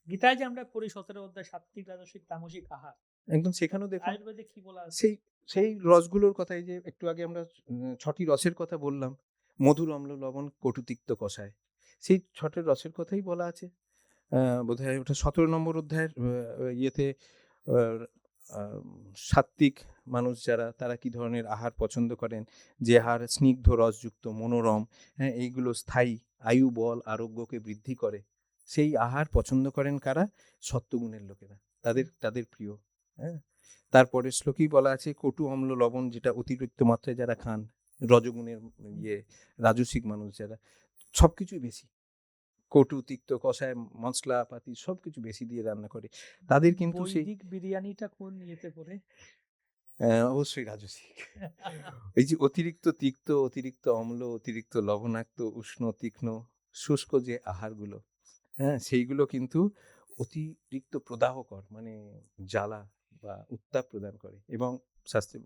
গীতায় যে আমরা পড়ি ১৭ অধ্যায় সাত্ত্বিক, রাজসিক, তামসিক আহার। একদম সেখানেও দেখুন আয়ুর্বেদে কি বলা আছে? সেই সেই রসগুলোর কথা, এই যে একটু আগে আমরা ৬ টি রসের কথা বললাম। মধুর, অম্ল, লবণ, কটু, তিক্ত, কষায়। সেই ৬ টি রসের কথাই বলা আছে। বোধহয় ওটা ১৭ নম্বর অধ্যায়ের ইয়েতে আ আম সাত্ত্বিক মানুষ যারা, তারা কি ধরনের আহার পছন্দ করেন? যে আহার স্নিগ্ধ রসযুক্ত, মনোরম, হ্যাঁ? এইগুলো স্থায়ী, আয়ু, বল, আরোগ্যকে বৃদ্ধি করে। সেই আহার পছন্দ করেন কারা? সত্ত্বগুণের লোকেরা। তাদের প্রিয়। হ্যাঁ? তারপরের শ্লোকেই বলা আছে কটু, অম্ল, লবণ যেটা অতিরিক্ত মাত্রায় যারা খান, রজোগুণের ইয়ে রাজসিক মানুষ যারা, সবকিছুই বেশি। কটু, তিক্ত, কষায়, মশলাপাতি সবকিছু বেশি দিয়ে রান্না করে। তাদের কিন্তু সেই বৈদিক বিরিয়ানিটা কোন ইয়েতে পড়ে? অবশ্যই রাজসিক। এই যে অতিরিক্ত তিক্ত, অতিরিক্ত অম্ল, অতিরিক্ত লবণাক্ত, উষ্ণ, তীক্ষ্ণ, শুষ্ক যে আহারগুলো, হ্যাঁ? সেইগুলো কিন্তু অতিরিক্ত প্রদাহকর, মানে জ্বালা বা উত্তাপ প্রদান করে, এবং শাস্ত্রে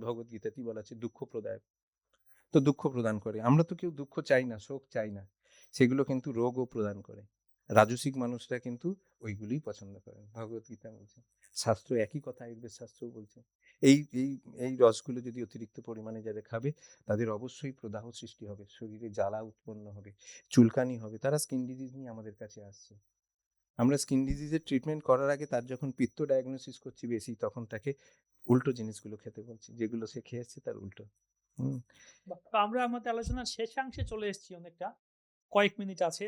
ভগবদ্গীতাতেই বলা আছে দুঃখ প্রদায়ক। তো দুঃখ প্রদান করে। আমরা তো কেউ দুঃখ চাই না, শোক চাই না। সেগুলো কিন্তু রোগও প্রদান করে। রাজসিক মানুষরা কিন্তু ওইগুলোই পছন্দ করেন। ভগবদ্গীতা বলছে। শাস্ত্র একই কথা আয়ুর্বেদ শাস্ত্রও বলছে। এই এই এই রসগুলো যদি অতিরিক্ত পরিমাণে যারা খাবে, তাদের অবশ্যই প্রদাহ সৃষ্টি হবে। শরীরে জ্বালা উৎপন্ন হবে, চুলকানি হবে। তারা স্কিন ডিজিজ নিয়ে আমাদের কাছে আসছে। আমরা স্কিন ডিজিজের ট্রিটমেন্ট করার আগে তার যখন পিত্ত ডায়াগনোসিস করছি বেশি, তখন তাকে উল্টো জিনিসগুলো খেতে বলছি। যেগুলো সে খেয়েছে তার উল্টো। হুম। বাহ! তো আমরা আমাদের আলোচনার শেষাংশে চলে এসেছি অনেকটা। কয়েক মিনিট আছে।